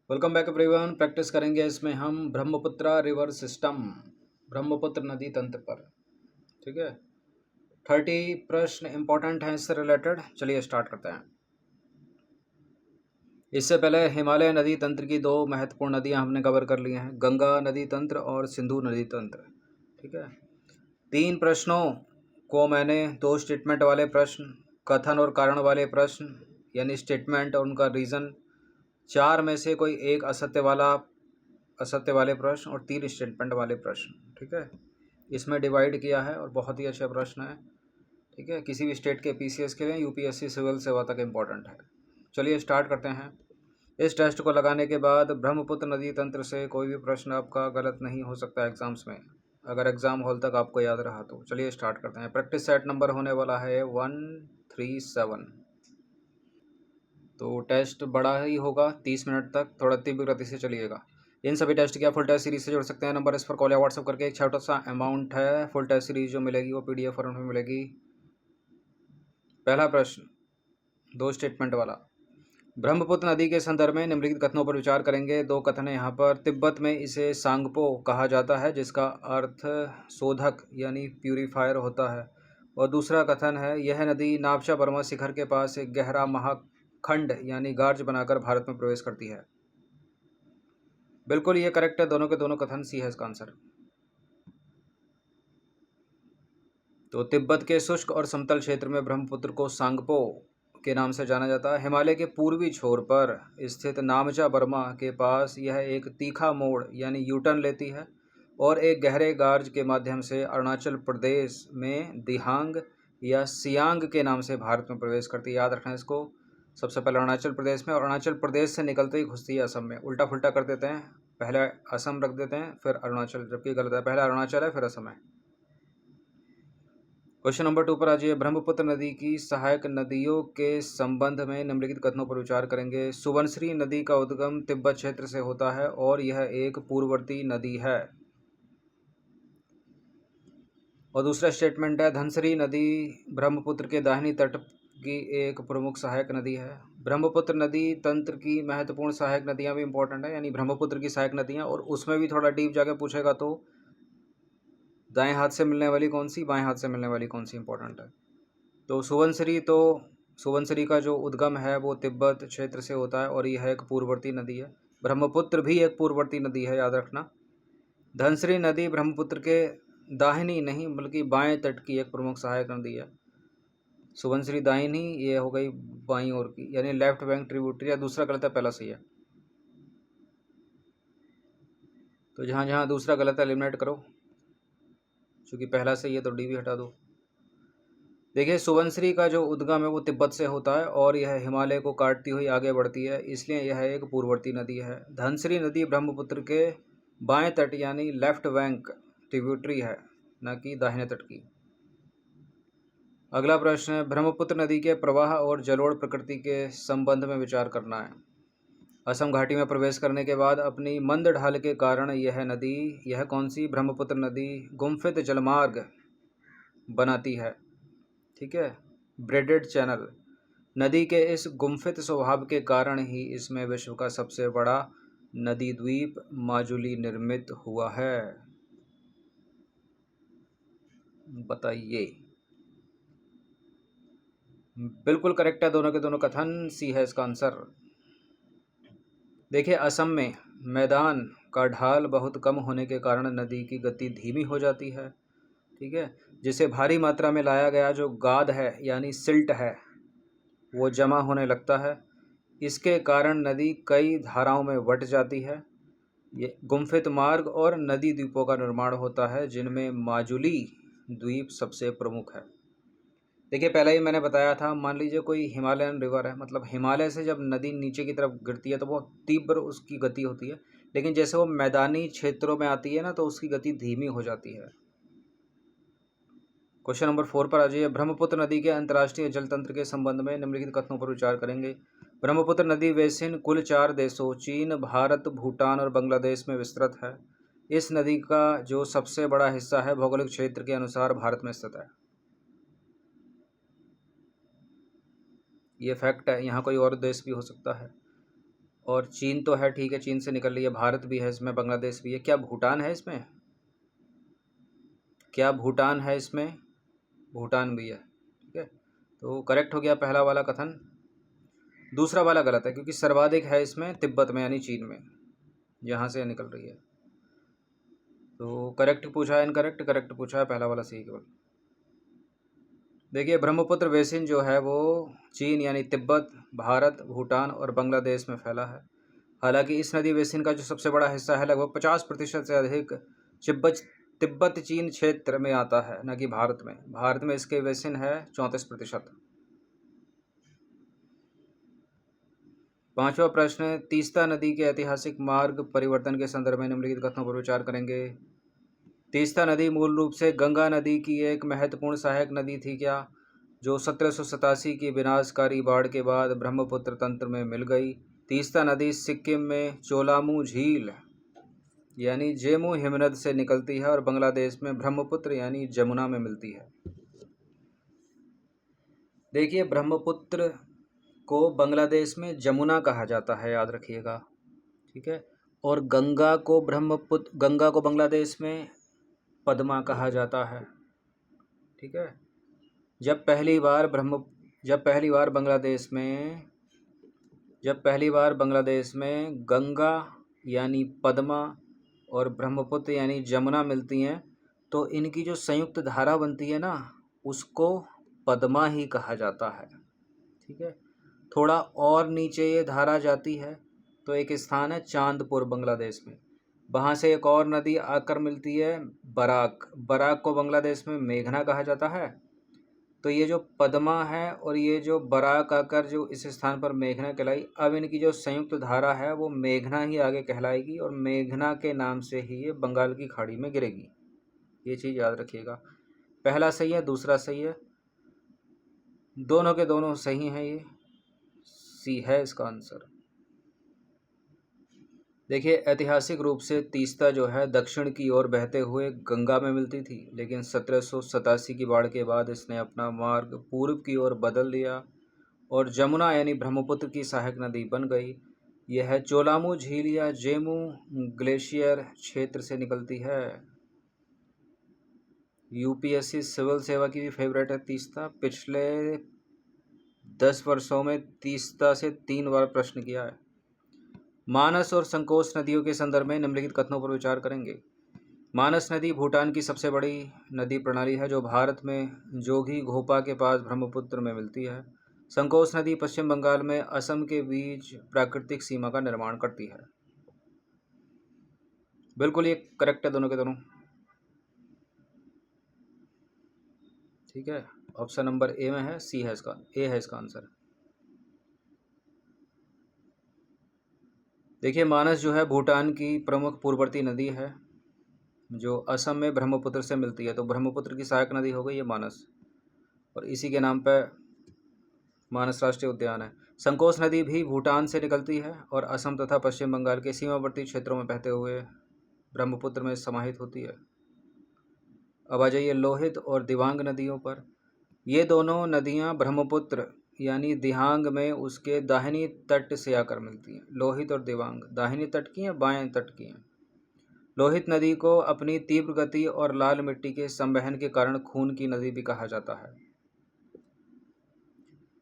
Welcome back everyone. Practice करेंगे इसमें हम ब्रह्मपुत्र रिवर सिस्टम, ब्रह्मपुत्र नदी तंत्र पर। ठीक है, 30 प्रश्न इंपॉर्टेंट हैं इससे रिलेटेड। चलिए स्टार्ट करते हैं। इससे पहले हिमालय नदी तंत्र की दो महत्वपूर्ण नदियां हमने कवर कर ली हैं, गंगा नदी तंत्र और सिंधु नदी तंत्र। ठीक है, 3 प्रश्नों को मैंने 2 स्टेटमेंट वाले प्रश्न, कथन और कारण वाले प्रश्न यानी स्टेटमेंट और उनका रीज़न, 4 में से कोई एक असत्य वाले प्रश्न और 3 स्टेटमेंट वाले प्रश्न। ठीक है, इसमें डिवाइड किया है और बहुत ही अच्छा प्रश्न है। ठीक है, किसी भी स्टेट के पीसीएस के लिए, यूपीएससी सिविल सेवा तक इम्पोर्टेंट है। चलिए स्टार्ट करते हैं। इस टेस्ट को लगाने के बाद ब्रह्मपुत्र नदी तंत्र से कोई भी प्रश्न आपका गलत नहीं हो सकता एग्जाम्स में, अगर एग्ज़ाम हॉल तक आपको याद रहा तो। चलिए स्टार्ट करते हैं। प्रैक्टिस सेट नंबर होने वाला है 137। तो टेस्ट बड़ा ही होगा, 30 मिनट तक, थोड़ा तीव्र गति से चलिएगा। इन सभी टेस्ट की आप फुल टेस्ट सीरीज से जुड़ सकते हैं। नंबर इस पर कॉल या व्हाट्सअप करके, एक छोटा सा अमाउंट है। फुल टेस्ट सीरीज जो मिलेगी वो पीडीएफ फॉर्मेट में मिलेगी। पहला प्रश्न 2 स्टेटमेंट वाला, ब्रह्मपुत्र नदी के संदर्भ में निम्नलिखित कथनों पर विचार करेंगे। 2 कथन है यहाँ पर। तिब्बत में इसे सांगपो कहा जाता है, जिसका अर्थ शोधक यानी प्यूरीफायर होता है। और दूसरा कथन है, यह नदी नापचा बर्मा शिखर के पास एक गहरा महाखंड यानी गार्ज बनाकर भारत में प्रवेश करती है। बिल्कुल ये करेक्ट है, दोनों के दोनों कथन सी है इसका आंसर। तो तिब्बत के शुष्क और समतल क्षेत्र में ब्रह्मपुत्र को सांगपो के नाम से जाना जाता है। हिमालय के पूर्वी छोर पर स्थित नामचा बर्मा के पास यह एक तीखा मोड़ यानी यूटर्न लेती है और एक गहरे गार्ज के माध्यम से अरुणाचल प्रदेश में दिहांग या सियांग के नाम से भारत में प्रवेश करती है। याद रखना इसको। सबसे पहले अरुणाचल प्रदेश में, और अरुणाचल प्रदेश से निकलते ही घुसती है असम में। उल्टा फुल्टा कर देते हैं, पहले असम रख देते हैं फिर अरुणाचल, जबकि गलत है, पहले अरुणाचल है फिर असम है। क्वेश्चन नंबर 2 पर आ जाइए। ब्रह्मपुत्र नदी की सहायक नदियों के संबंध में निम्नलिखित कथनों पर विचार करेंगे। सुबनसिरी नदी का उद्गम तिब्बत क्षेत्र से होता है और यह एक पूर्ववर्ती नदी है। और दूसरा स्टेटमेंट है, धनसिरी नदी ब्रह्मपुत्र के दाहिनी तट की एक प्रमुख सहायक नदी है। ब्रह्मपुत्र नदी तंत्र की महत्वपूर्ण सहायक नदियाँ भी इंपॉर्टेंट है, यानी ब्रह्मपुत्र की सहायक नदियाँ, और उसमें भी थोड़ा डीप जाके पूछेगा तो दाएं हाथ से मिलने वाली कौन सी, बाएं हाथ से मिलने वाली कौन सी इंपॉर्टेंट है। तो सुबनसिरी का जो उद्गम है वो तिब्बत क्षेत्र से होता है और यह एक पूर्ववर्ती नदी है। ब्रह्मपुत्र भी एक पूर्ववर्ती नदी है, याद रखना। धनसिरी नदी ब्रह्मपुत्र के दाहिनी नहीं बल्कि बाएं तट की एक प्रमुख सहायक नदी है। सुबनसिरी दाहिनी, ये हो गई बाईं ओर की, यानी लेफ्ट बैंक ट्रिब्यूटरी। या दूसरा गलत है, पहला सही है। तो जहाँ जहाँ दूसरा गलत है एलिमिनेट करो, क्योंकि पहला सही है तो डी भी हटा दो। देखिए, सुबनसिरी का जो उद्गम है वो तिब्बत से होता है और यह हिमालय को काटती हुई आगे बढ़ती है, इसलिए यह एक पूर्ववर्ती नदी है। धनसिरी नदी ब्रह्मपुत्र के बाएं तट यानी लेफ्ट बैंक ट्रिब्यूटरी है, न कि दाहिने तट की। अगला प्रश्न है, ब्रह्मपुत्र नदी के प्रवाह और जलोढ़ प्रकृति के संबंध में विचार करना है। असम घाटी में प्रवेश करने के बाद अपनी मंद ढाल के कारण यह कौन सी ब्रह्मपुत्र नदी गुम्फित जलमार्ग बनाती है। ठीक है, ब्रेडेड चैनल। नदी के इस गुम्फित स्वभाव के कारण ही इसमें विश्व का सबसे बड़ा नदी द्वीप माजुली निर्मित हुआ है। बताइए। बिल्कुल करेक्ट है, दोनों के दोनों कथन सी है इसका आंसर। देखिए, असम में मैदान का ढाल बहुत कम होने के कारण नदी की गति धीमी हो जाती है। ठीक है, जिसे भारी मात्रा में लाया गया जो गाद है यानी सिल्ट है वो जमा होने लगता है। इसके कारण नदी कई धाराओं में बट जाती है। ये गुम्फित मार्ग और नदी द्वीपों का निर्माण होता है, जिनमें माजुली द्वीप सबसे प्रमुख है। देखिए, पहले ही मैंने बताया था, मान लीजिए कोई हिमालयन रिवर है, मतलब हिमालय से जब नदी नीचे की तरफ गिरती है तो बहुत तीव्र उसकी गति होती है, लेकिन जैसे वो मैदानी क्षेत्रों में आती है ना तो उसकी गति धीमी हो जाती है। क्वेश्चन नंबर 4 पर आ जाइए। ब्रह्मपुत्र नदी के अंतर्राष्ट्रीय जल तंत्र के संबंध में निम्नलिखित कथनों पर विचार करेंगे। ब्रह्मपुत्र नदी बेसिन कुल 4 देशों चीन, भारत, भूटान और बांग्लादेश में विस्तृत है। इस नदी का जो सबसे बड़ा हिस्सा है भौगोलिक क्षेत्र के अनुसार भारत में स्थित है। ये फैक्ट है, यहाँ कोई और देश भी हो सकता है। और चीन तो है, ठीक है, चीन से निकल रही है, भारत भी है इसमें, बांग्लादेश भी है। क्या भूटान है इसमें? क्या भूटान है इसमें? भूटान भी है, ठीक है। तो करेक्ट हो गया पहला वाला कथन। दूसरा वाला गलत है, क्योंकि सर्वाधिक है इसमें तिब्बत में, यानी चीन में, यहाँ से निकल रही है। तो करेक्ट पूछा है, इनकरेक्ट? करेक्ट पूछा है, पहला वाला सही केवल। देखिए, ब्रह्मपुत्र बेसिन जो है वो चीन यानी तिब्बत, भारत, भूटान और बांग्लादेश में फैला है। हालांकि इस नदी बेसिन का जो सबसे बड़ा हिस्सा है, लगभग 50% से अधिक तिब्बत चीन क्षेत्र में आता है, न कि भारत में। भारत में इसके बेसिन है 34%। पांचवा प्रश्न, तीस्ता नदी के ऐतिहासिक मार्ग परिवर्तन के संदर्भ में निम्नलिखित कथनों पर विचार करेंगे। तीस्ता नदी मूल रूप से गंगा नदी की एक महत्वपूर्ण सहायक नदी थी क्या, जो 1787 की विनाशकारी बाढ़ के बाद ब्रह्मपुत्र तंत्र में मिल गई। तीस्ता नदी सिक्किम में चोलामू झील यानी जेमू हिमनद से निकलती है और बांग्लादेश में ब्रह्मपुत्र यानी जमुना में मिलती है। देखिए, ब्रह्मपुत्र को बांग्लादेश में जमुना कहा जाता है, याद रखिएगा, ठीक है। और गंगा को बांग्लादेश में पद्मा कहा जाता है, ठीक है। जब पहली बार बांग्लादेश में गंगा यानी पद्मा और ब्रह्मपुत्र यानी जमुना मिलती हैं, तो इनकी जो संयुक्त धारा बनती है ना, उसको पद्मा ही कहा जाता है, ठीक है। थोड़ा और नीचे ये धारा जाती है तो एक स्थान है चांदपुर बांग्लादेश में, वहाँ से एक और नदी आकर मिलती है बराक को बांग्लादेश में मेघना कहा जाता है। तो ये जो पद्मा है और ये जो बराक आकर जो इस स्थान पर मेघना कहलाई, अब इनकी जो संयुक्त धारा है वो मेघना ही आगे कहलाएगी और मेघना के नाम से ही ये बंगाल की खाड़ी में गिरेगी। ये चीज़ याद रखिएगा। पहला सही है, दूसरा सही है, दोनों के दोनों सही हैं। ये सी है इसका आंसर। देखिए, ऐतिहासिक रूप से तीस्ता जो है दक्षिण की ओर बहते हुए गंगा में मिलती थी, लेकिन 1787 की बाढ़ के बाद इसने अपना मार्ग पूर्व की ओर बदल लिया और जमुना यानी ब्रह्मपुत्र की सहायक नदी बन गई। यह चोलामू झील या जेमू ग्लेशियर क्षेत्र से निकलती है। यूपीएससी सिविल सेवा की भी फेवरेट है तीस्ता। पिछले 10 वर्षों में तीस्ता से 3 बार प्रश्न किया है। मानस और संकोच नदियों के संदर्भ में निम्नलिखित कथनों पर विचार करेंगे। मानस नदी भूटान की सबसे बड़ी नदी प्रणाली है, जो भारत में जोगी घोपा के पास ब्रह्मपुत्र में मिलती है। संकोच नदी पश्चिम बंगाल में असम के बीच प्राकृतिक सीमा का निर्माण करती है। बिल्कुल ये करेक्ट है, दोनों के दोनों, ठीक है। ऑप्शन नंबर ए में है, सी है इसका, ए है इसका आंसर। देखिए, मानस जो है भूटान की प्रमुख पूर्ववर्ती नदी है, जो असम में ब्रह्मपुत्र से मिलती है, तो ब्रह्मपुत्र की सहायक नदी हो गई ये मानस, और इसी के नाम पर मानस राष्ट्रीय उद्यान है। संकोच नदी भी भूटान से निकलती है और असम तथा पश्चिम बंगाल के सीमावर्ती क्षेत्रों में बहते हुए ब्रह्मपुत्र में समाहित होती है। अब आ जाइए लोहित और दिबांग नदियों पर। ये दोनों नदियाँ ब्रह्मपुत्र यानी दिहांग में उसके दाहिनी तट से आकर मिलती हैं। लोहित और दिबांग दाहिनी तट की हैं, बाएं तट की हैं। लोहित नदी को अपनी तीव्र गति और लाल मिट्टी के संवहन के कारण खून की नदी भी कहा जाता है।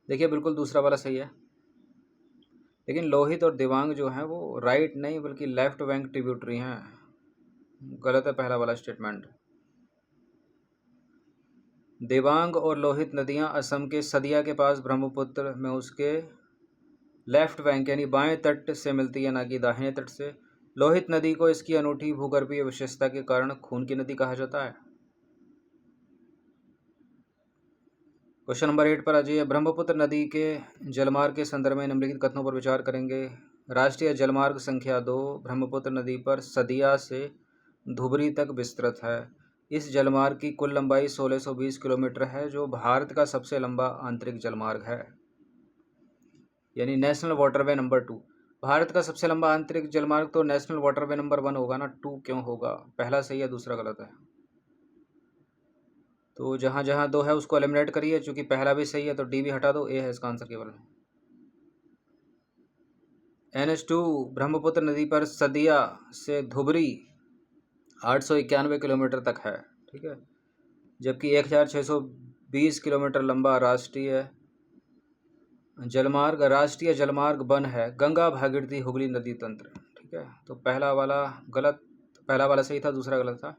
देखिए, बिल्कुल दूसरा वाला सही है, लेकिन लोहित और दिबांग जो हैं वो राइट नहीं बल्कि लेफ्ट बैंक ट्रिब्यूटरी हैं। गलत है पहला वाला स्टेटमेंट। दिबांग और लोहित नदियां असम के सदिया के पास ब्रह्मपुत्र में उसके लेफ्ट बैंक यानी बाएं तट से मिलती है, ना कि दाहिने तट से। लोहित नदी को इसकी अनूठी भूगर्भीय विशेषता के कारण खून की नदी कहा जाता है। क्वेश्चन नंबर 8 पर आ जाइए। ब्रह्मपुत्र नदी के जलमार्ग के संदर्भ में निम्नलिखित कथनों पर विचार करेंगे। राष्ट्रीय जलमार्ग संख्या 2 ब्रह्मपुत्र नदी पर सदिया से धुबरी तक विस्तृत है। इस जलमार्ग की कुल लंबाई 1620 किलोमीटर है, जो भारत का सबसे लंबा आंतरिक जलमार्ग है, यानी नेशनल वाटरवे नंबर 2। भारत का सबसे लंबा आंतरिक जलमार्ग तो नेशनल वाटरवे नंबर 1 होगा ना, 2 क्यों होगा? पहला सही है, दूसरा गलत है। तो जहाँ जहाँ 2 है उसको एलिमिनेट करिए, चूंकि पहला भी सही है तो डी भी हटा दो, ए है इसका आंसर केवल। NH2 ब्रह्मपुत्र नदी पर सदिया से धुबरी 891 किलोमीटर तक है, ठीक है, जबकि 1620 किलोमीटर लंबा राष्ट्रीय जलमार्ग वन है गंगा भागीरथी हुगली नदी तंत्र, ठीक है। तो पहला वाला गलत, पहला वाला सही था, दूसरा गलत था,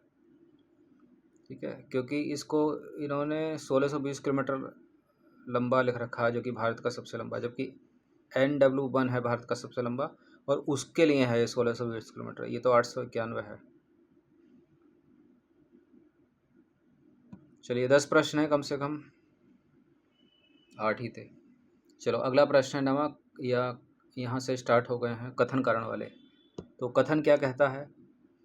ठीक है, क्योंकि इसको इन्होंने 1620 किलोमीटर लंबा लिख रखा है, जो कि भारत का सबसे लंबा, जबकि NW1 है भारत का सबसे लंबा, और उसके लिए है ये 1620 किलोमीटर, ये तो 891 है। चलिए 10 प्रश्न है, कम से कम 8 ही थे। चलो अगला प्रश्न है नमक, या यहाँ से स्टार्ट हो गए हैं कथन कारण वाले। तो कथन क्या कहता है?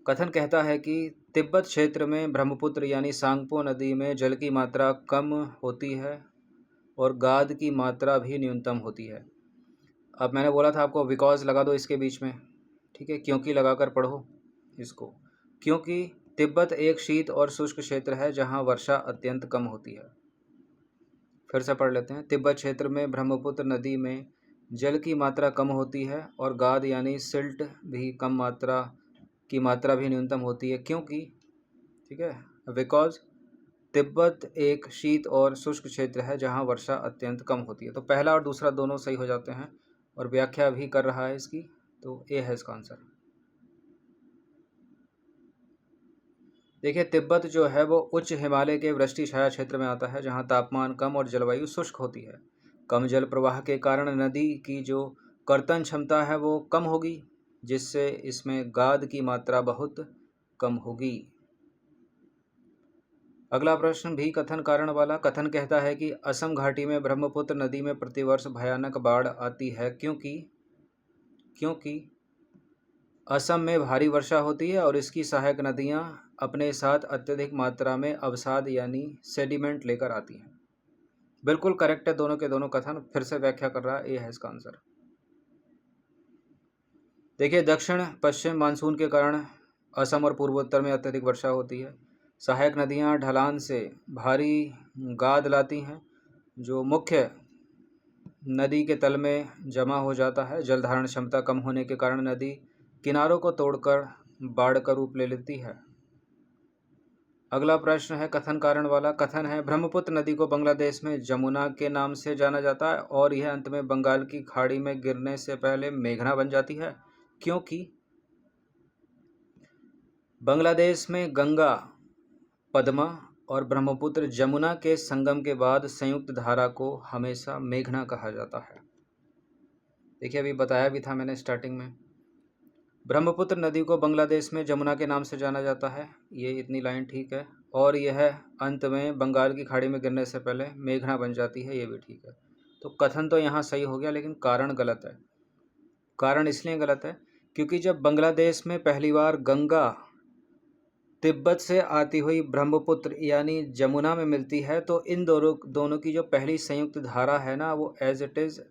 कथन कहता है कि तिब्बत क्षेत्र में ब्रह्मपुत्र यानी सांगपो नदी में जल की मात्रा कम होती है और गाद की मात्रा भी न्यूनतम होती है। अब मैंने बोला था आपको बिकॉज लगा दो इसके बीच में, ठीक है, क्योंकि लगाकर पढ़ो इसको। क्योंकि तिब्बत एक शीत और शुष्क क्षेत्र है जहाँ वर्षा अत्यंत कम होती है। फिर से पढ़ लेते हैं। तिब्बत क्षेत्र में ब्रह्मपुत्र नदी में जल की मात्रा कम होती है और गाद यानी सिल्ट भी कम मात्रा की मात्रा भी न्यूनतम होती है, क्योंकि, ठीक है, बिकॉज तिब्बत एक शीत और शुष्क क्षेत्र है जहाँ वर्षा अत्यंत कम होती है। तो पहला और दूसरा दोनों सही हो जाते हैं, और व्याख्या भी कर रहा है इसकी, तो ए है इसका आंसर। देखिए तिब्बत जो है वो उच्च हिमालय के वृष्टि छाया क्षेत्र में आता है जहाँ तापमान कम और जलवायु शुष्क होती है। कम जल प्रवाह के कारण नदी की जो कर्तन क्षमता है वो कम होगी, जिससे इसमें गाद की मात्रा बहुत कम होगी। अगला प्रश्न भी कथन कारण वाला। कथन कहता है कि असम घाटी में ब्रह्मपुत्र नदी में प्रतिवर्ष भयानक बाढ़ आती है, क्योंकि असम में भारी वर्षा होती है और इसकी सहायक नदियां अपने साथ अत्यधिक मात्रा में अवसाद यानी सेडिमेंट लेकर आती हैं। बिल्कुल करेक्ट है दोनों के दोनों कथन। फिर से व्याख्या कर रहा है, ये है इसका आंसर। देखिए दक्षिण पश्चिम मानसून के कारण असम और पूर्वोत्तर में अत्यधिक वर्षा होती है। सहायक नदियां ढलान से भारी गाद लाती हैं जो मुख्य नदी के तल में जमा हो जाता है। जल धारण क्षमता कम होने के कारण नदी किनारों को तोड़कर बाढ़ का रूप ले लेती है। अगला प्रश्न है कथन कारण वाला। कथन है ब्रह्मपुत्र नदी को बांग्लादेश में जमुना के नाम से जाना जाता है और यह अंत में बंगाल की खाड़ी में गिरने से पहले मेघना बन जाती है, क्योंकि बांग्लादेश में गंगा, पद्मा और ब्रह्मपुत्र जमुना के संगम के बाद संयुक्त धारा को हमेशा मेघना कहा जाता है। देखिए अभी बताया भी था मैंने स्टार्टिंग में, ब्रह्मपुत्र नदी को बांग्लादेश में जमुना के नाम से जाना जाता है, ये इतनी लाइन ठीक है, और यह अंत में बंगाल की खाड़ी में गिरने से पहले मेघना बन जाती है, ये भी ठीक है। तो कथन तो यहाँ सही हो गया, लेकिन कारण गलत है। कारण इसलिए गलत है क्योंकि जब बांग्लादेश में पहली बार गंगा तिब्बत से आती हुई ब्रह्मपुत्र यानी जमुना में मिलती है, तो इन दोनों की जो पहली संयुक्त धारा है ना, वो एज इट इज़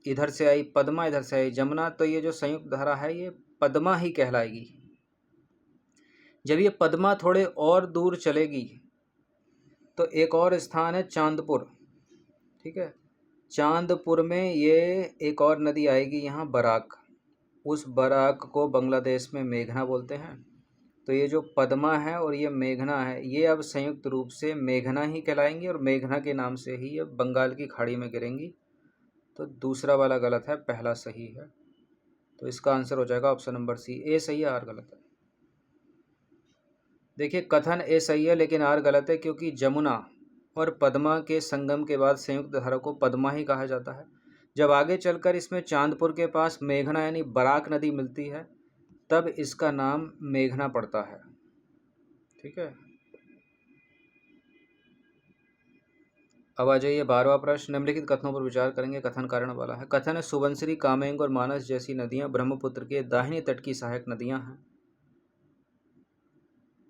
इधर से आई पद्मा, इधर से आई जमुना, तो ये जो संयुक्त धारा है ये पद्मा ही कहलाएगी। जब ये पद्मा थोड़े और दूर चलेगी तो एक और स्थान है चांदपुर, ठीक है, चांदपुर में ये एक और नदी आएगी यहाँ बराक, उस बराक को बांग्लादेश में मेघना बोलते हैं। तो ये जो पद्मा है और ये मेघना है, ये अब संयुक्त रूप से मेघना ही कहलाएंगी और मेघना के नाम से ही ये बंगाल की खाड़ी में गिरेंगी। तो दूसरा वाला गलत है, पहला सही है। तो इसका आंसर हो जाएगा ऑप्शन नंबर सी। ए सही है, आर गलत है। देखिए कथन ए सही है लेकिन आर गलत है, क्योंकि जमुना और पद्मा के संगम के बाद संयुक्त धारा को पद्मा ही कहा जाता है। जब आगे चलकर इसमें चांदपुर के पास मेघना यानी बराक नदी मिलती है, तब इसका नाम मेघना पड़ता है, ठीक है। अब आ जाइए 12वां प्रश्न। निम्नलिखित कथनों पर विचार करेंगे, कथन कारण वाला है। कथन है सुबनसिरी, कामेंग और मानस जैसी नदियां ब्रह्मपुत्र के दाहिने तट की सहायक नदियां हैं,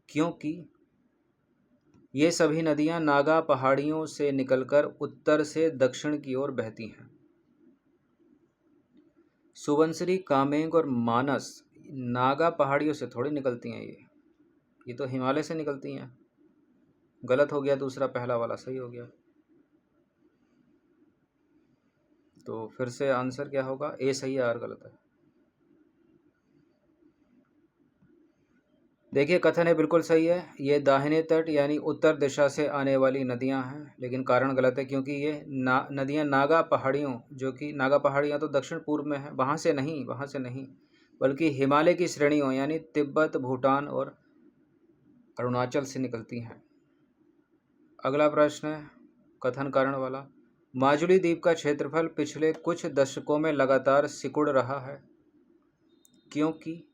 क्योंकि ये सभी नदियां नागा पहाड़ियों से निकलकर उत्तर से दक्षिण की ओर बहती हैं। सुबनसिरी, कामेंग और मानस नागा पहाड़ियों से थोड़ी निकलती हैं, ये तो हिमालय से निकलती हैं। गलत हो गया दूसरा, पहला वाला सही हो गया। तो फिर से आंसर क्या होगा, ए सही है, आर गलत है। देखिए कथन है बिल्कुल सही है, ये दाहिने तट यानी उत्तर दिशा से आने वाली नदियां हैं, लेकिन कारण गलत है क्योंकि ये नदियां नागा पहाड़ियों, जो कि नागा पहाड़ियां तो दक्षिण पूर्व में है, वहाँ से नहीं बल्कि हिमालय की श्रेणियों यानी तिब्बत, भूटान और अरुणाचल से निकलती हैं। अगला प्रश्न है कथन कारण वाला, माजुली द्वीप का क्षेत्रफल पिछले कुछ दशकों में लगातार सिकुड़ रहा है क्योंकि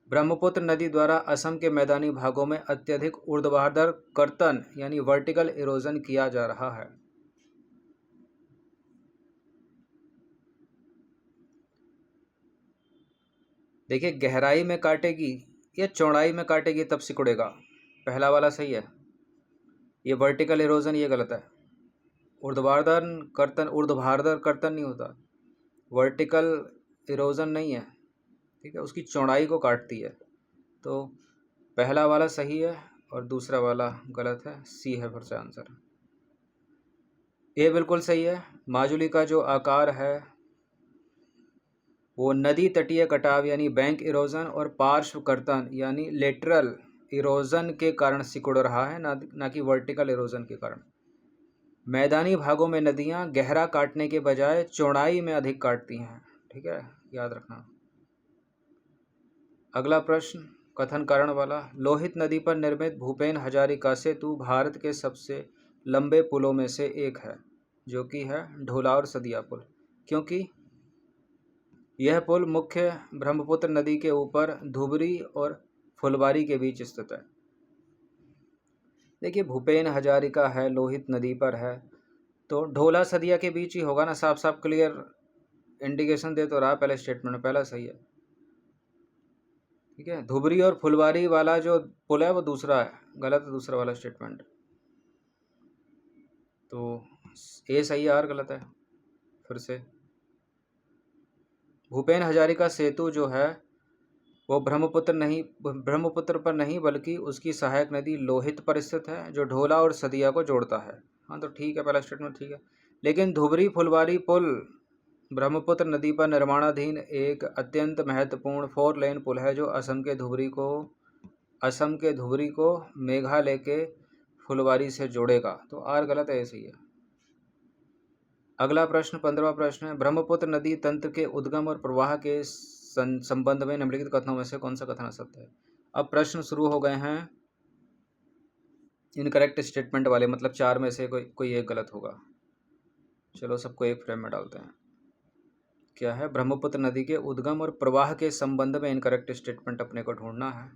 ब्रह्मपुत्र नदी द्वारा असम के मैदानी भागों में अत्यधिक ऊर्ध्वाधर कर्तन यानी वर्टिकल इरोजन किया जा रहा है। देखिए गहराई में काटेगी या चौड़ाई में काटेगी तब सिकुड़ेगा, पहला वाला सही है। ये वर्टिकल इरोजन ये गलत है। ऊर्ध्वाधर कर्तन नहीं होता, वर्टिकल इरोजन नहीं है, ठीक है, उसकी चौड़ाई को काटती है। तो पहला वाला सही है और दूसरा वाला गलत है, सी है फिर से आंसर। ये बिल्कुल सही है, माजुली का जो आकार है वो नदी तटीय कटाव यानी बैंक इरोजन और पार्श्व कर्तन यानी लेटरल इरोजन के कारण सिकुड़ रहा है, ना कि वर्टिकल इरोजन के कारण। मैदानी भागों में नदियां गहरा काटने के बजाय चौड़ाई में अधिक काटती हैं, ठीक है, याद रखना। अगला प्रश्न कथन कारण वाला, लोहित नदी पर निर्मित भूपेन हजारिका सेतु भारत के सबसे लंबे पुलों में से एक है, जो कि है ढोला और सदिया पुल, क्योंकि यह पुल मुख्य ब्रह्मपुत्र नदी के ऊपर धुबरी और फुलबारी के बीच स्थित है। देखिए भूपेन हजारिका है, लोहित नदी पर है, तो ढोला सदिया के बीच ही होगा ना, साफ साफ क्लियर इंडिकेशन दे तो रहा पहले स्टेटमेंट, पहला सही है, ठीक है। धुबरी और फुलबारी वाला जो पुल है वो दूसरा है, गलत है दूसरा वाला स्टेटमेंट। तो ए सही है, आर गलत है। फिर से भूपेन हजारिका सेतु जो है वो ब्रह्मपुत्र पर नहीं बल्कि उसकी सहायक नदी लोहित पर स्थित है, जो ढोला और सदिया को जोड़ता है। हाँ तो ठीक है, पहला स्टेटमेंट ठीक है। लेकिन धुबरी फुलबारी पुल ब्रह्मपुत्र नदी पर निर्माणाधीन एक अत्यंत महत्वपूर्ण 4 लेन पुल है, जो असम के धुबरी को मेघालय के फुलबारी से जोड़ेगा। तो आर गलत है, ऐसे ही है। अगला प्रश्न 15वां प्रश्न है, ब्रह्मपुत्र नदी तंत्र के उद्गम और प्रवाह के संबंध में निम्नलिखित कथनों में से कौन सा कथन असत्य है। अब प्रश्न शुरू हो गए हैं इनकरेक्ट स्टेटमेंट वाले, मतलब 4 में से कोई एक गलत होगा। चलो सबको एक फ्रेम में डालते हैं। क्या है, ब्रह्मपुत्र नदी के उद्गम और प्रवाह के संबंध में इनकरेक्ट स्टेटमेंट अपने को ढूंढना है।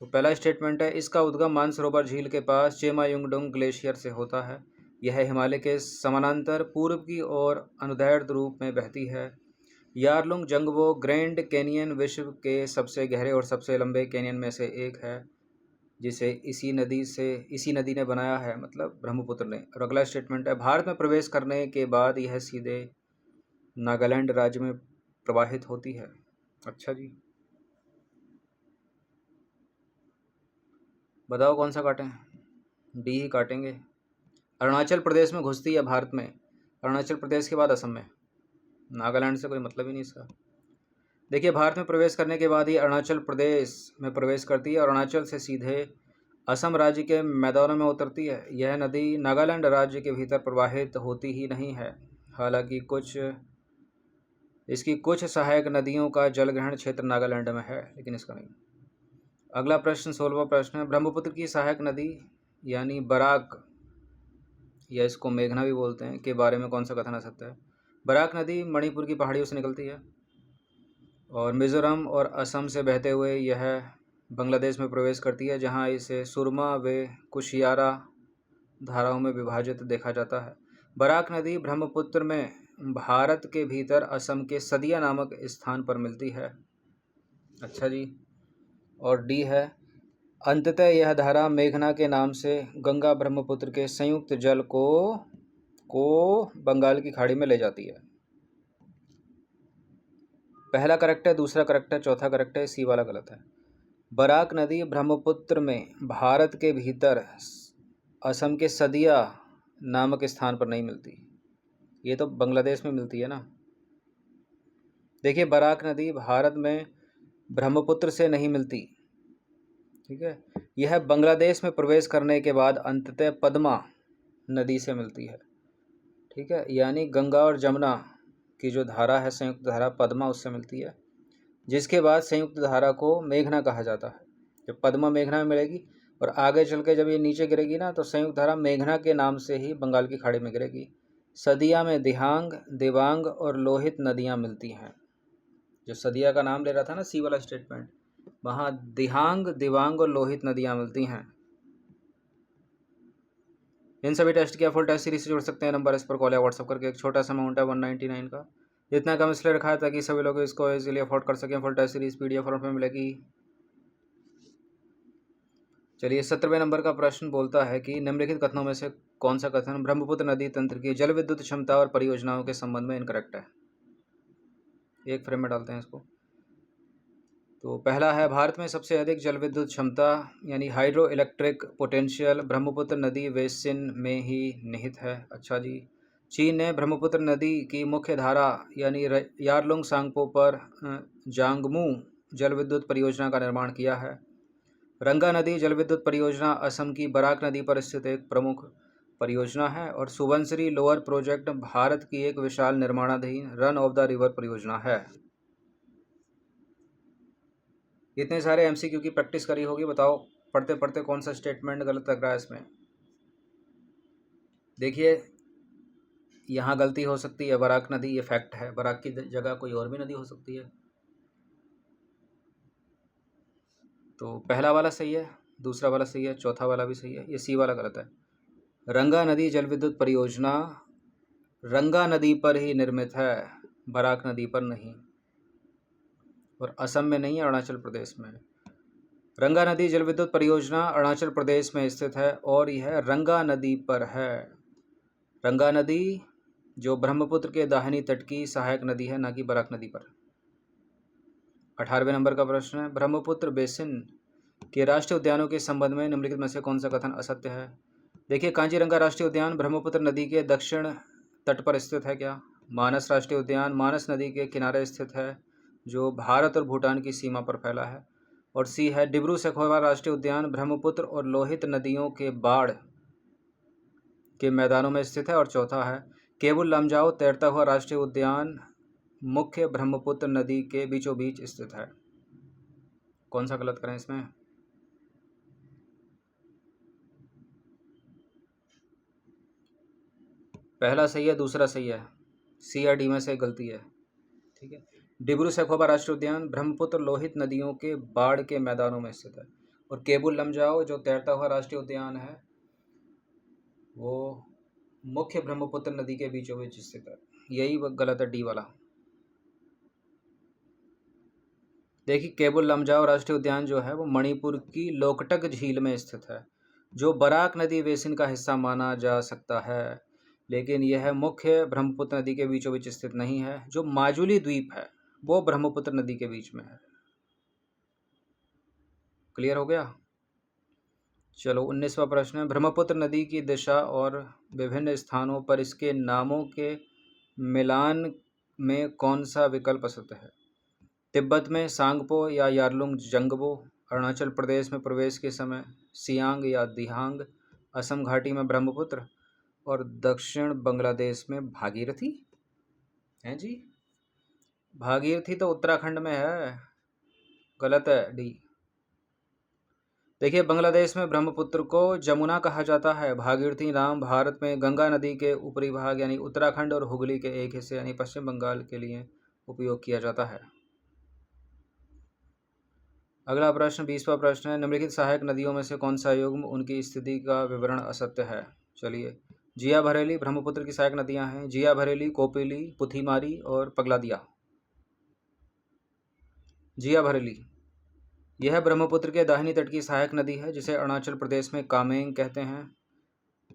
तो पहला स्टेटमेंट है, इसका उद्गम मानसरोवर झील के पास चेमायुंगडोंग ग्लेशियर से होता है। यह हिमालय के समानांतर पूर्व की ओर अनुदैर्ध्य रूप में बहती है। यारलुंग जंगबो ग्रैंड कैनियन विश्व के सबसे गहरे और सबसे लंबे कैनियन में से एक है, जिसे इसी नदी ने बनाया है, मतलब ब्रह्मपुत्र ने। और अगला स्टेटमेंट है, भारत में प्रवेश करने के बाद यह सीधे नागालैंड राज्य में प्रवाहित होती है। अच्छा जी, बताओ कौन सा काटें। डी ही काटेंगे। अरुणाचल प्रदेश में घुसती है भारत में, अरुणाचल प्रदेश के बाद असम में, नागालैंड से कोई मतलब ही नहीं इसका। देखिए भारत में प्रवेश करने के बाद ही अरुणाचल प्रदेश में प्रवेश करती है, अरुणाचल से सीधे असम राज्य के मैदानों में उतरती है। यह नदी नागालैंड राज्य के भीतर प्रवाहित होती ही नहीं है, हालांकि इसकी कुछ सहायक नदियों का जलग्रहण क्षेत्र नागालैंड में है, लेकिन इसका नहीं। अगला प्रश्न 16वां प्रश्न है, ब्रह्मपुत्र की सहायक नदी यानी बराक, या इसको मेघना भी बोलते हैं, के बारे में कौन सा कथन सत्य है। बराक नदी मणिपुर की पहाड़ियों से निकलती है और मिजोरम और असम से बहते हुए यह बांग्लादेश में प्रवेश करती है, जहां इसे सुरमा व कुशियारा धाराओं में विभाजित देखा जाता है। बराक नदी ब्रह्मपुत्र में भारत के भीतर असम के सदिया नामक स्थान पर मिलती है। अच्छा जी, और डी है, अंततः यह धारा मेघना के नाम से गंगा ब्रह्मपुत्र के संयुक्त जल को बंगाल की खाड़ी में ले जाती है। पहला करेक्ट है, दूसरा करेक्ट है, चौथा करेक्ट है, सी वाला गलत है। बराक नदी ब्रह्मपुत्र में भारत के भीतर असम के सदिया नामक स्थान पर नहीं मिलती, ये तो बांग्लादेश में मिलती है ना। देखिए बराक नदी भारत में ब्रह्मपुत्र से नहीं मिलती, ठीक है। यह बांग्लादेश में प्रवेश करने के बाद अंततः पद्मा नदी से मिलती है। ठीक है, यानी गंगा और जमुना की जो धारा है, संयुक्त धारा पद्मा, उससे मिलती है, जिसके बाद संयुक्त धारा को मेघना कहा जाता है। जब पद्मा मेघना में मिलेगी और आगे चल के जब ये नीचे गिरेगी ना, तो संयुक्त धारा मेघना के नाम से ही बंगाल की खाड़ी में गिरेगी। सदिया में दिहांग, देवांग और लोहित नदियाँ मिलती हैं। जो सदिया का नाम ले रहा था ना, सी वाला स्टेटमेंट, वहाँ दिहांग, दिवांग और लोहित नदियाँ मिलती हैं। इन सभी टेस्ट की फुल टेस्ट सीरीज से जुड़ सकते हैं। नंबर इस पर कॉल या व्हाट्सअप करके। एक छोटा सा अमाउंट है 199 का, जितना कम इसलिए रखा है ताकि सभी लोग इसको इजीली अफोर्ड कर सकें। Full test series PDF format में मिलेगी। चलिए, 17वें नंबर का प्रश्न बोलता है कि निम्नलिखित कथनों में से कौन सा कथन ब्रह्मपुत्र नदी तंत्र की जल विद्युत क्षमता और परियोजनाओं के संबंध में इनकरेक्ट है। एक फ्रेम में डालते हैं इसको। तो पहला है, भारत में सबसे अधिक जल विद्युत क्षमता यानी हाइड्रो इलेक्ट्रिक पोटेंशियल ब्रह्मपुत्र नदी बेसिन में ही निहित है। अच्छा जी। चीन ने ब्रह्मपुत्र नदी की मुख्य धारा यानी यारलुंग सांगपो पर जांगमू जल विद्युत परियोजना का निर्माण किया है। रंगा नदी जल विद्युत परियोजना असम की बराक नदी पर स्थित एक प्रमुख परियोजना है। और सुबनसिरी लोअर प्रोजेक्ट भारत की एक विशाल निर्माणाधीन रन ऑफ द रिवर परियोजना है। इतने सारे MCQ की प्रैक्टिस करी होगी, बताओ पढ़ते पढ़ते कौन सा स्टेटमेंट गलत लग रहा है इसमें। देखिए, यहाँ गलती हो सकती है, बराक नदी ये फैक्ट है, बराक की जगह कोई और भी नदी हो सकती है। तो पहला वाला सही है, दूसरा वाला सही है, चौथा वाला भी सही है, ये C वाला गलत है। रंगा नदी जल विद्युत परियोजना रंगा नदी पर ही निर्मित है, बराक नदी पर नहीं, और असम में नहीं है, अरुणाचल प्रदेश में। रंगा नदी जल विद्युत परियोजना अरुणाचल प्रदेश में स्थित है और यह रंगा नदी पर है। रंगा नदी जो ब्रह्मपुत्र के दाहिनी तट की सहायक नदी है, ना कि बराक नदी पर। 18वें नंबर का प्रश्न है, ब्रह्मपुत्र बेसिन के राष्ट्रीय उद्यानों के संबंध में निम्नलिखित में से कौन सा कथन असत्य है। देखिए, कांजीरंगा राष्ट्रीय उद्यान ब्रह्मपुत्र नदी के दक्षिण तट पर स्थित है क्या। मानस राष्ट्रीय उद्यान मानस नदी के किनारे स्थित है, जो भारत और भूटान की सीमा पर फैला है। और C है, डिब्रू सखोवा राष्ट्रीय उद्यान ब्रह्मपुत्र और लोहित नदियों के बाढ़ के मैदानों में स्थित है। और चौथा है, केबुल लमजाओ तैरता हुआ राष्ट्रीय उद्यान मुख्य ब्रह्मपुत्र नदी के बीचों बीच स्थित है। कौन सा गलत करें इसमें। पहला सही है, दूसरा सही है, C या D में से गलती है। ठीक है, डिब्रू सखोवा राष्ट्रीय उद्यान ब्रह्मपुत्र लोहित नदियों के बाढ़ के मैदानों में स्थित है। और केबुल लमजाओ जो तैरता हुआ राष्ट्रीय उद्यान है, वो मुख्य ब्रह्मपुत्र नदी के बीचों बीच स्थित है। यही गलत है, D वाला। देखिए, केबुल लमजाओ राष्ट्रीय उद्यान जो है वो मणिपुर की लोकटक झील में स्थित है, जो बराक नदी बेसिन का हिस्सा माना जा सकता है, लेकिन यह मुख्य ब्रह्मपुत्र नदी के बीचों बीच स्थित नहीं है। जो माजुली द्वीप है वो ब्रह्मपुत्र नदी के बीच में है। क्लियर हो गया। चलो, 19वां प्रश्न है, ब्रह्मपुत्र नदी की दिशा और विभिन्न स्थानों पर इसके नामों के मिलान में कौन सा विकल्प असत्य है। तिब्बत में सांगपो या यारलुंग जंगबो, अरुणाचल प्रदेश में प्रवेश के समय सियांग या दिहांग, असम घाटी में ब्रह्मपुत्र, और दक्षिण बांग्लादेश में भागीरथी है जी। भागीरथी तो उत्तराखंड में है, गलत है, D। देखिए, बांग्लादेश में ब्रह्मपुत्र को जमुना कहा जाता है। भागीरथी नाम भारत में गंगा नदी के ऊपरी भाग यानी उत्तराखंड और हुगली के एक हिस्से यानी पश्चिम बंगाल के लिए उपयोग किया जाता है। अगला प्रश्न 20वां प्रश्न है, निम्नलिखित सहायक नदियों में से कौन सा युग्म उनकी स्थिति का विवरण असत्य है। चलिए, जिया भरेली ब्रह्मपुत्र की सहायक नदियां हैं। जिया भरेली, कोपिली, पुथीमारी और पगलादिया। जिया भरेली यह ब्रह्मपुत्र के दाहिनी तट की सहायक नदी है, जिसे अरुणाचल प्रदेश में कामेंग कहते हैं।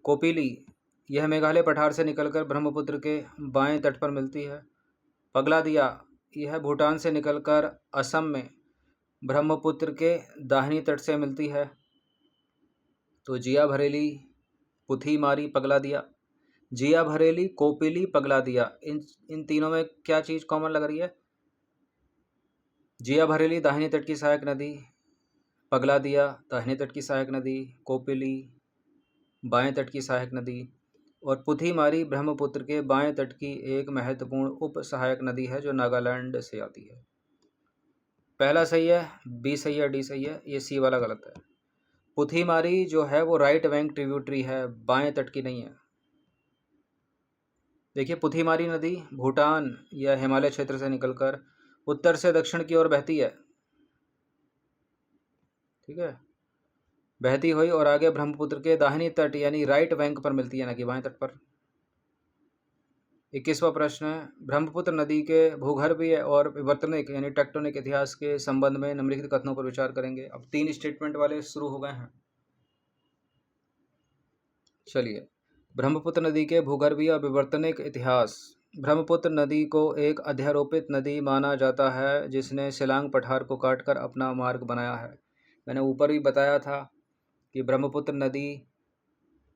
कोपिली यह मेघालय पठार से निकलकर ब्रह्मपुत्र के बाएं तट पर मिलती है। पगलादिया यह भूटान से निकलकर असम में ब्रह्मपुत्र के दाहिनी तट से मिलती है। तो जिया भरेली, पुथीमारी, पगलादिया, जिया भरेली, कोपिली, पगलादिया, इन तीनों में क्या चीज़ कॉमन लग रही है। जिया भरेली दाहिनी तट की सहायक नदी, पगलादिया दाहिने तट की सहायक नदी, कोपिली बाएं तट की सहायक नदी और पुथीमारी ब्रह्मपुत्र के बाएं तट की एक महत्वपूर्ण उप सहायक नदी है जो नागालैंड से आती है। पहला सही है, बी सही है, डी सही है, ये सी वाला गलत है। पुथीमारी जो है वो राइट बैंक ट्रिब्यूटरी है, बाएं तट की नहीं है। देखिए पुथीमारी नदी भूटान या हिमालय क्षेत्र से निकलकर उत्तर से दक्षिण की ओर बहती है, ठीक है, बहती हुई और आगे ब्रह्मपुत्र के दाहिनी तट यानी राइट बैंक पर मिलती है, ना कि बाएं तट पर। 21वां प्रश्न है, ब्रह्मपुत्र नदी के भूगर्भीय और विवर्तनिक यानी टेक्टोनिक इतिहास के संबंध में निम्नलिखित कथनों पर विचार करेंगे। अब 3 स्टेटमेंट वाले शुरू हो गए हैं। चलिए, ब्रह्मपुत्र नदी के भूगर्भीय और विवर्तनिक इतिहास। ब्रह्मपुत्र नदी को एक अध्यारोपित नदी माना जाता है जिसने शिलांग पठार को काटकर अपना मार्ग बनाया है। मैंने ऊपर भी बताया था कि ब्रह्मपुत्र नदी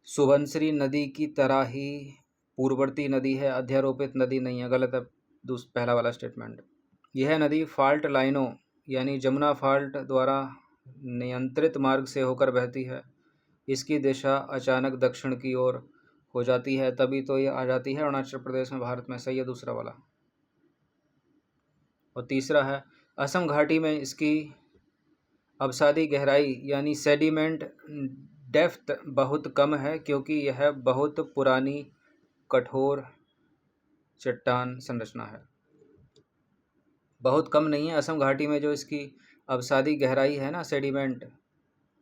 सुबनसिरी नदी की तरह ही पूर्ववर्ती नदी है, अध्यारोपित नदी नहीं है, गलत है पहला वाला स्टेटमेंट। यह नदी फॉल्ट लाइनों यानी जमुना फॉल्ट द्वारा नियंत्रित मार्ग से होकर बहती है। इसकी दिशा अचानक दक्षिण की ओर हो जाती है, तभी तो ये आ जाती है अरुणाचल प्रदेश में, भारत में। सही है दूसरा वाला। और तीसरा है, असम घाटी में इसकी अवसादी गहराई यानी सेडिमेंट डेप्थ बहुत कम है क्योंकि यह बहुत पुरानी कठोर चट्टान संरचना है। बहुत कम नहीं है, असम घाटी में जो इसकी अवसादी गहराई है ना, सेडिमेंट,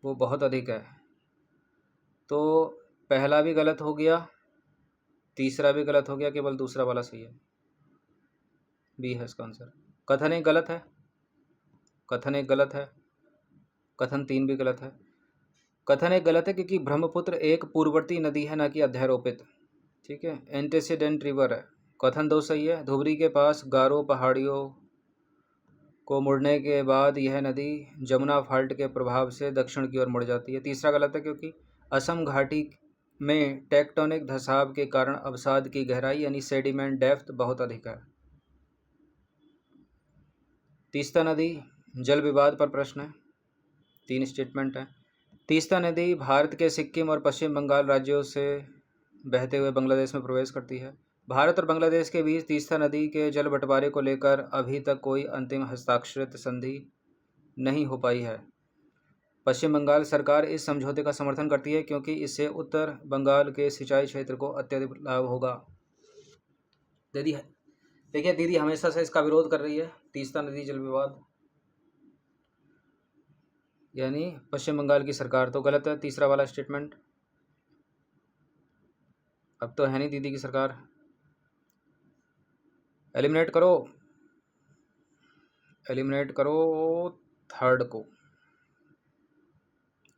वो बहुत अधिक है। तो पहला भी गलत हो गया, तीसरा भी गलत हो गया, केवल दूसरा वाला सही है, बी है इसका आंसर। कथन एक गलत है, कथन एक गलत है, कथन 3 भी गलत है। कथन एक गलत है क्योंकि ब्रह्मपुत्र एक पूर्ववर्ती नदी है, ना कि अध्यारोपित, ठीक है, एंटेसिडेंट रिवर है। कथन 2 सही है, धुबरी के पास गारो पहाड़ियों को मुड़ने के बाद यह नदी जमुना फॉल्ट के प्रभाव से दक्षिण की ओर मुड़ जाती है। तीसरा गलत है क्योंकि असम घाटी में टेक्टोनिक धसाव के कारण अवसाद की गहराई यानी सेडिमेंट डेप्थ बहुत अधिक है। तीस्ता नदी जल विवाद पर प्रश्न है, 3 स्टेटमेंट है। तीस्ता नदी भारत के सिक्किम और पश्चिम बंगाल राज्यों से बहते हुए बांग्लादेश में प्रवेश करती है। भारत और बांग्लादेश के बीच तीस्ता नदी के जल बंटवारे को लेकर अभी तक कोई अंतिम हस्ताक्षरित संधि नहीं हो पाई है। पश्चिम बंगाल सरकार इस समझौते का समर्थन करती है क्योंकि इससे उत्तर बंगाल के सिंचाई क्षेत्र को अत्यधिक लाभ होगा। दीदी देखिए, दीदी हमेशा से इसका विरोध कर रही है, तीस्ता नदी जल विवाद, यानी पश्चिम बंगाल की सरकार। तो गलत है तीसरा वाला स्टेटमेंट। अब तो है नहीं दीदी की सरकार। एलिमिनेट करो, एलिमिनेट करो थर्ड को,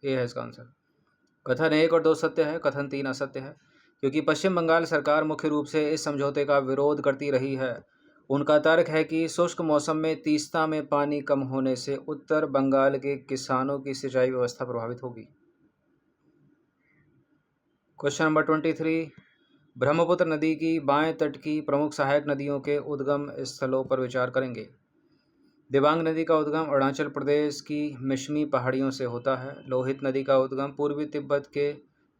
ये है इसका आंसर। कथन 1 और 2 सत्य है, कथन 3 असत्य है क्योंकि पश्चिम बंगाल सरकार मुख्य रूप से इस समझौते का विरोध करती रही है। उनका तर्क है कि शुष्क मौसम में तीस्ता में पानी कम होने से उत्तर बंगाल के किसानों की सिंचाई व्यवस्था प्रभावित होगी। क्वेश्चन नंबर 23, ब्रह्मपुत्र नदी की बाएं तट की प्रमुख सहायक नदियों के उद्गम स्थलों पर विचार करेंगे। दिबांग नदी का उद्गम अरुणाचल प्रदेश की मिशमी पहाड़ियों से होता है। लोहित नदी का उद्गम पूर्वी तिब्बत के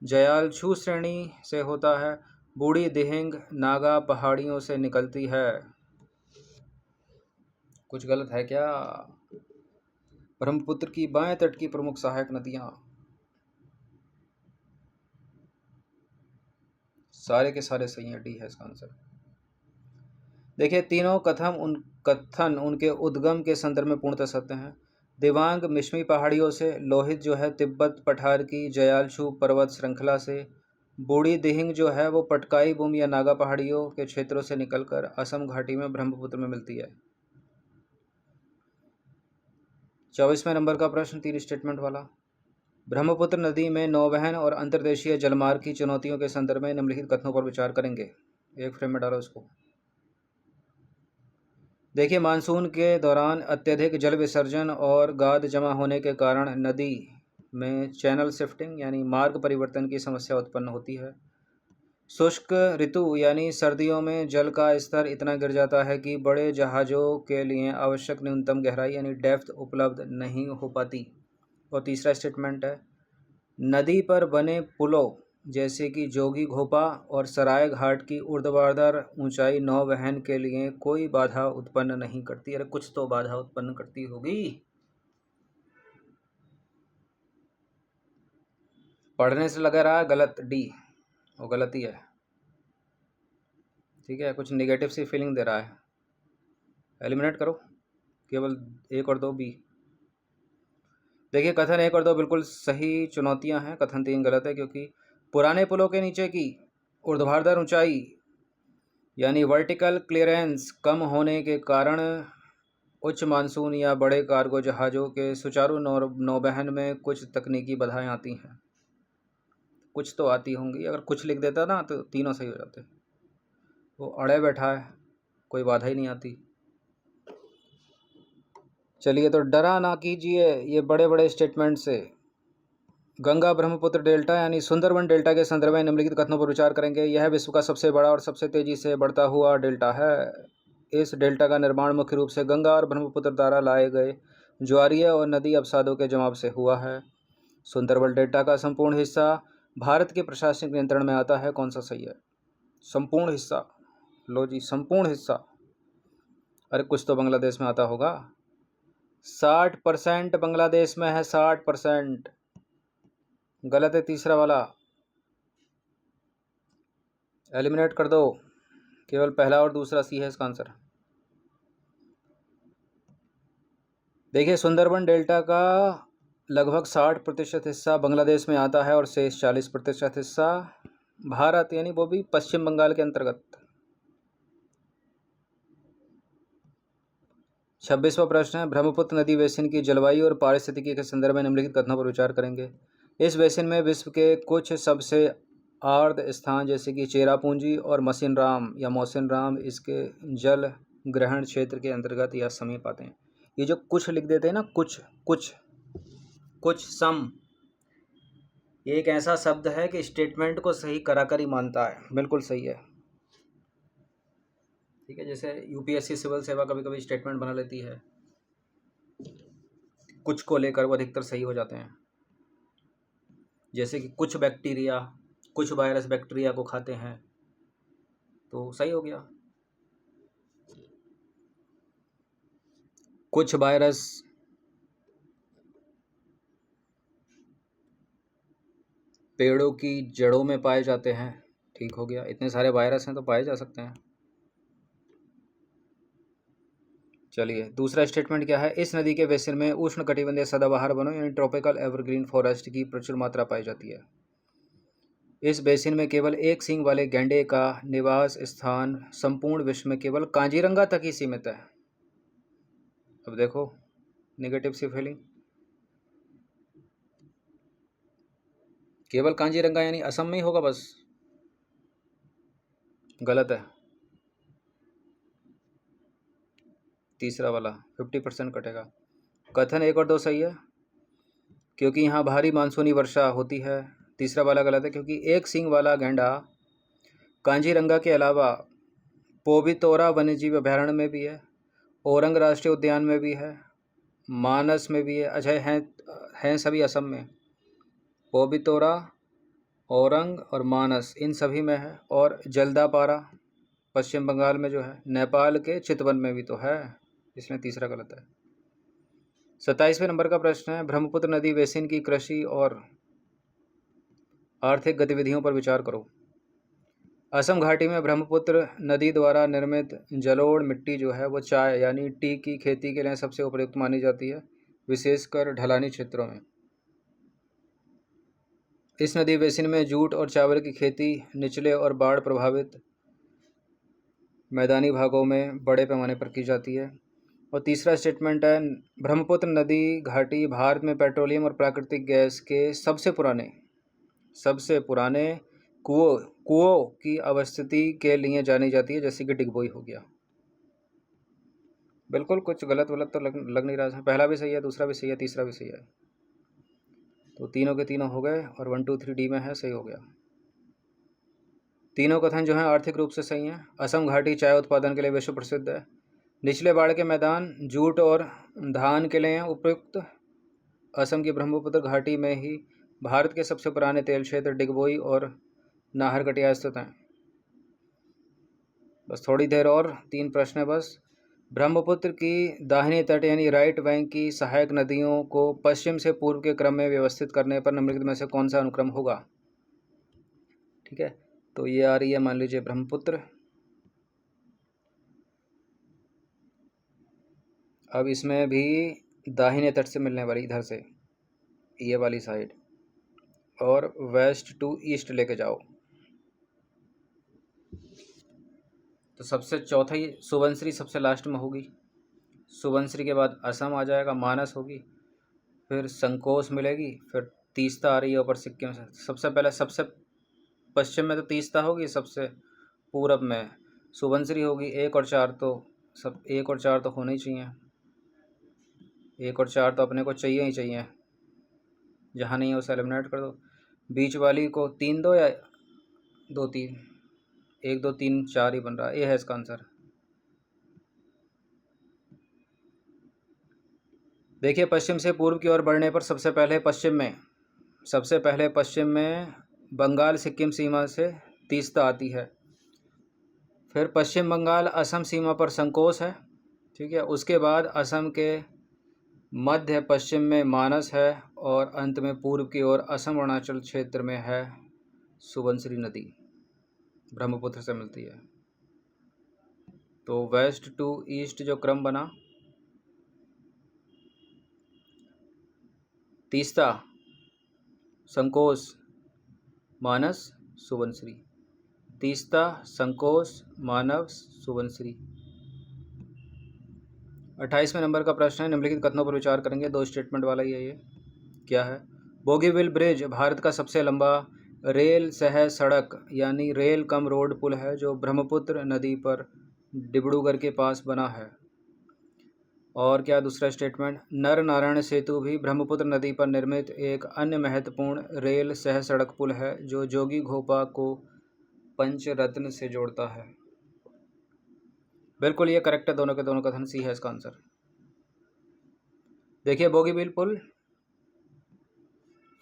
जयालछू श्रेणी से होता है। बूढ़ी दिहिंग नागा पहाड़ियों से निकलती है। कुछ गलत है क्या? ब्रह्मपुत्र की बाएं तट की प्रमुख सहायक नदियां, सारे के सारे सही हैं, डी है इसका आंसर। देखिए तीनों कथन उनके उद्गम के संदर्भ में पूर्णतः सत्य हैं। दिबांग मिशमी पहाड़ियों से, लोहित जो है तिब्बत पठार की जयालछू पर्वत श्रृंखला से, बूढ़ी दिहिंग जो है वो पटकाई बुम या नागा पहाड़ियों के क्षेत्रों से निकलकर असम घाटी में ब्रह्मपुत्र में मिलती है। 24वें नंबर का प्रश्न 3 स्टेटमेंट वाला, ब्रह्मपुत्र नदी में नौवहन और अंतर्देशीय जलमार्ग की चुनौतियों के संदर्भ में निम्नलिखित कथनों पर विचार करेंगे। एक फ्रेम में डालो इसको। देखिए मानसून के दौरान अत्यधिक जल विसर्जन और गाद जमा होने के कारण नदी में चैनल शिफ्टिंग यानी मार्ग परिवर्तन की समस्या उत्पन्न होती है। शुष्क ऋतु यानी सर्दियों में जल का स्तर इतना गिर जाता है कि बड़े जहाज़ों के लिए आवश्यक न्यूनतम गहराई यानी डेप्थ उपलब्ध नहीं हो पाती। और तीसरा स्टेटमेंट है, नदी पर बने पुलों जैसे कि जोगी घोपा और सराय घाट की ऊर्ध्वाधर ऊंचाई नौवहन के लिए कोई बाधा उत्पन्न नहीं करती। अरे कुछ तो बाधा उत्पन्न करती होगी। पढ़ने से लग रहा है गलत, डी वो गलत ही है। ठीक है, कुछ निगेटिव सी फीलिंग दे रहा है। एलिमिनेट करो, केवल 1 और 2 बी। देखिए कथन 1 और 2 बिल्कुल सही चुनौतियां हैं, कथन 3 गलत है, क्योंकि पुराने पुलों के नीचे की ऊर्ध्वाधर ऊंचाई यानी वर्टिकल क्लियरेंस कम होने के कारण उच्च मानसून या बड़े कार्गो जहाज़ों के सुचारू नौवहन में कुछ तकनीकी बाधाएं आती हैं। कुछ तो आती होंगी, अगर कुछ लिख देता ना तो तीनों सही हो जाते। वो अड़े बैठा है, कोई बाधा ही नहीं आती। चलिए, तो डरा ना कीजिए ये बड़े बड़े स्टेटमेंट से। गंगा ब्रह्मपुत्र डेल्टा यानी सुंदरबन डेल्टा के संदर्भ में निम्नलिखित कथनों पर विचार करेंगे। यह विश्व का सबसे बड़ा और सबसे तेजी से बढ़ता हुआ डेल्टा है। इस डेल्टा का निर्माण मुख्य रूप से गंगा और ब्रह्मपुत्र द्वारा लाए गए ज्वारीय और नदी अवसादों के जमाव से हुआ है। सुंदरबन डेल्टा का संपूर्ण हिस्सा भारत के प्रशासनिक नियंत्रण में आता है। कौन सा सही है? संपूर्ण हिस्सा, लो जी, संपूर्ण हिस्सा। अरे कुछ तो बांग्लादेश में आता होगा। 60% बांग्लादेश में है, 60%। गलत है तीसरा वाला, एलिमिनेट कर दो। केवल पहला और दूसरा सी है इसका आंसर। देखिए सुंदरबन डेल्टा का लगभग 60% हिस्सा बांग्लादेश में आता है और शेष 40% हिस्सा भारत, यानी वो भी पश्चिम बंगाल के अंतर्गत। 26वां प्रश्न है, ब्रह्मपुत्र नदी बेसिन की जलवायु और पारिस्थितिकी के संदर्भ में निम्नलिखित कथनों पर विचार करेंगे। इस बेसिन में विश्व के कुछ सबसे आर्द्र स्थान जैसे कि चेरापूंजी और मसिनराम या मौसिनराम इसके जल ग्रहण क्षेत्र के अंतर्गत या समीप आते हैं। ये जो कुछ लिख देते हैं ना, कुछ कुछ कुछ सम, ये एक ऐसा शब्द है कि स्टेटमेंट को सही कराकर ही मानता है। बिल्कुल सही है। ठीक है, जैसे यूपीएससी सिविल सेवा कभी कभी स्टेटमेंट बना लेती है कुछ को लेकर, वो अधिकतर सही हो जाते हैं। जैसे कि कुछ बैक्टीरिया, कुछ वायरस बैक्टीरिया को खाते हैं, तो सही हो गया। कुछ वायरस पेड़ों की जड़ों में पाए जाते हैं, ठीक हो गया। इतने सारे वायरस हैं तो पाए जा सकते हैं। चलिए दूसरा स्टेटमेंट क्या है, इस नदी के बेसिन में उष्ण कटिबंधीय सदाबहार वनों यानी ट्रॉपिकल एवरग्रीन फॉरेस्ट की प्रचुर मात्रा पाई जाती है। इस बेसिन में केवल एक सींग वाले गैंडे का निवास स्थान संपूर्ण विश्व में केवल कांजीरंगा तक ही सीमित है। अब देखो नेगेटिव सी फीलिंग, केवल कांजीरंगा यानी असम में ही होगा बस। गलत है तीसरा वाला, 50% कटेगा। कथन 1 और 2 सही है, क्योंकि यहाँ भारी मानसूनी वर्षा होती है। तीसरा वाला गलत है, क्योंकि एक सींग वाला गैंडा कांजीरंगा के अलावा पोबितोरा वन्यजीव अभयारण्य में भी है, औरंग राष्ट्रीय उद्यान में भी है, मानस में भी है। अच्छा, हैं सभी असम में, पोबितोरा, औरंग और मानस इन सभी में है। और जल्दापारा पश्चिम बंगाल में जो है, नेपाल के चितवन में भी तो है, इसमें तीसरा गलत है। 27वें नंबर का प्रश्न है, ब्रह्मपुत्र नदी बेसिन की कृषि और आर्थिक गतिविधियों पर विचार करो। असम घाटी में ब्रह्मपुत्र नदी द्वारा निर्मित जलोढ़ मिट्टी जो है वो चाय यानी टी की खेती के लिए सबसे उपयुक्त मानी जाती है, विशेषकर ढलानी क्षेत्रों में। इस नदी बेसिन में जूट और चावल की खेती निचले और बाढ़ प्रभावित मैदानी भागों में बड़े पैमाने पर की जाती है। और तीसरा स्टेटमेंट है, ब्रह्मपुत्र नदी घाटी भारत में पेट्रोलियम और प्राकृतिक गैस के सबसे पुराने कुओं की अवस्थिति के लिए जानी जाती है, जैसे कि डिगबोई हो गया। बिल्कुल कुछ गलत तो लग नहीं रहा है। पहला भी सही है, दूसरा भी सही है, तीसरा भी सही है, तो तीनों के तीनों हो गए और 1 2 3 डी में है, सही हो गया। तीनों कथन जो हैं आर्थिक रूप से सही हैं। असम घाटी चाय उत्पादन के लिए विश्व प्रसिद्ध है। निचले बाढ़ के मैदान जूट और धान के लिए उपयुक्त असम की ब्रह्मपुत्र घाटी में ही भारत के सबसे पुराने तेल क्षेत्र डिगबोई और नाहरकटिया स्थित हैं। बस थोड़ी देर और, 3 प्रश्न है बस। ब्रह्मपुत्र की दाहिनी तट यानी राइट बैंक की सहायक नदियों को पश्चिम से पूर्व के क्रम में व्यवस्थित करने पर निम्नलिखित में से कौन सा अनुक्रम होगा? ठीक है, तो ये आ रही है, मान लीजिए ब्रह्मपुत्र। अब इसमें भी दाहिने तट से मिलने वाली, इधर से ये वाली साइड, और वेस्ट टू ईस्ट लेके जाओ। तो सबसे चौथा ही सुबनसिरी सबसे लास्ट में होगी। सुबनसिरी के बाद असम आ जाएगा, मानस होगी, फिर संकोस मिलेगी, फिर तीस्ता आ रही है ऊपर सिक्किम से। सबसे पहले सबसे पश्चिम में तो तीस्ता होगी, सबसे पूरब में सुबनसिरी होगी। 1 और 4 तो सब 1 और 4 तो होने ही चाहिए। 1 और 4 तो अपने को चाहिए ही चाहिए, जहाँ नहीं है उसे एलिमिनेट कर दो। बीच वाली को 3 दो या 2 3, 1 2 3 4 ही बन रहा है। ये है इसका आंसर। देखिए, पश्चिम से पूर्व की ओर बढ़ने पर सबसे पहले पश्चिम में बंगाल सिक्किम सीमा से तीस्ता आती है। फिर पश्चिम बंगाल असम सीमा पर संकोस है, ठीक है। उसके बाद असम के मध्य पश्चिम में मानस है, और अंत में पूर्व की ओर असम अरुणाचल क्षेत्र में है सुबनसिरी नदी, ब्रह्मपुत्र से मिलती है। तो वेस्ट टू ईस्ट जो क्रम बना, तीस्ता, संकोस, मानस, सुबनसिरी। तीस्ता, संकोस, मानस, सुबनसिरी। 28वें नंबर का प्रश्न है, निम्नलिखित कथनों पर विचार करेंगे। 2 स्टेटमेंट वाला ही है ये। क्या है? बोगीबिल ब्रिज भारत का सबसे लंबा रेल सह सड़क यानी रेल कम रोड पुल है जो ब्रह्मपुत्र नदी पर डिब्रूगढ़ के पास बना है। और क्या दूसरा स्टेटमेंट? नर नारायण सेतु भी ब्रह्मपुत्र नदी पर निर्मित एक अन्य महत्वपूर्ण रेल सह सड़क पुल है जो जोगी घोपा को पंचरत्न से जोड़ता है। बिल्कुल ये करेक्ट है, दोनों के दोनों कथन सी है इसका आंसर। देखिए, बोगीबिल पुल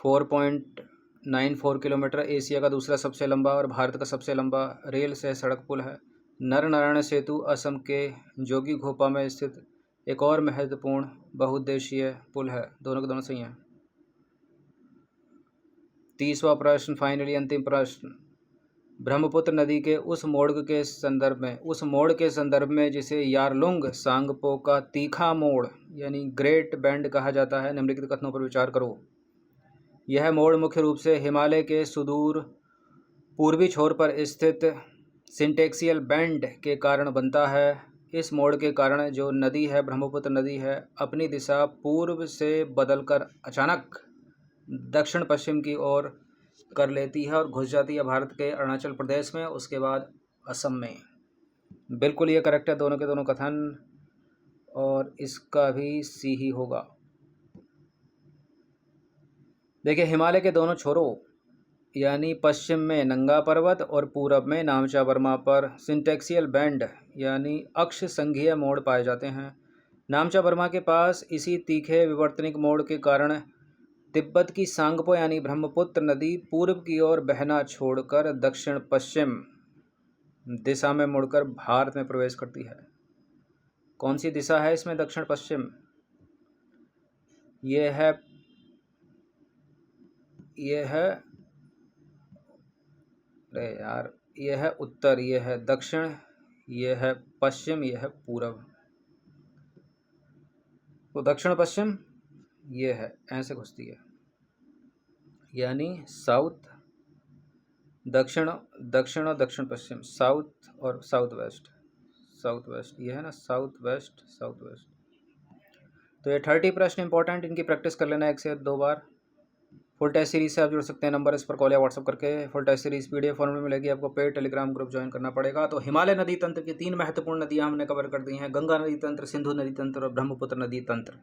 4.94 किलोमीटर, एशिया का दूसरा सबसे लंबा और भारत का सबसे लंबा रेल सह सड़क पुल है। नर नारायण सेतु असम के जोगी घोपा में स्थित एक और महत्वपूर्ण बहुउद्देशीय पुल है। दोनों के दोनों सही हैं। 30वां प्रश्न, फाइनली अंतिम प्रश्न। ब्रह्मपुत्र नदी के उस मोड़ के संदर्भ में जिसे यारलुंग सांगपो का तीखा मोड़ यानी ग्रेट बैंड कहा जाता है, निम्नलिखित कथनों पर विचार करो। यह मोड़ मुख्य रूप से हिमालय के सुदूर पूर्वी छोर पर स्थित सिंटेक्सियल बैंड के कारण बनता है। इस मोड़ के कारण जो नदी है, ब्रह्मपुत्र नदी है, अपनी दिशा पूर्व से बदलकर अचानक दक्षिण पश्चिम की ओर कर लेती है और घुस जाती है भारत के अरुणाचल प्रदेश में, उसके बाद असम में। बिल्कुल ये करेक्ट है, दोनों के दोनों कथन, और इसका भी सी ही होगा। देखिए, हिमालय के दोनों छोरों यानी पश्चिम में नंगा पर्वत और पूरब में नामचा बर्मा पर सिंटेक्सियल बैंड यानी अक्ष संघीय मोड़ पाए जाते हैं। नामचा बर्मा के पास इसी तीखे विवर्तनिक मोड़ के कारण तिब्बत की सांगपो यानी ब्रह्मपुत्र नदी पूर्व की ओर बहना छोड़कर दक्षिण पश्चिम दिशा में मुड़कर भारत में प्रवेश करती है। कौन सी दिशा है इसमें दक्षिण पश्चिम? ये है अरे यार, ये है उत्तर, ये है दक्षिण, ये है पश्चिम, ये है पूरब। तो दक्षिण पश्चिम ये है, ऐसे घुसती है, यानी साउथ, दक्षिण दक्षिण और दक्षिण पश्चिम, साउथ और साउथ वेस्ट, ये है ना, साउथ वेस्ट। तो ये 30 प्रश्न इंपॉर्टेंट, इनकी प्रैक्टिस कर लेना 1 से 2 बार। फुल टेस्ट सीरीज से आप जुड़ सकते हैं, नंबर इस पर कॉल या व्हाट्सअप करके। Full test series PDF form में मिलेगी आपको, पेड टेलीग्राम ग्रुप ज्वाइन करना पड़ेगा। तो हिमालय नदी तंत्र की 3 महत्वपूर्ण नदियां हमने कवर कर दी हैं, गंगा नदी तंत्र, सिंधु नदी तंत्र और ब्रह्मपुत्र नदी तंत्र।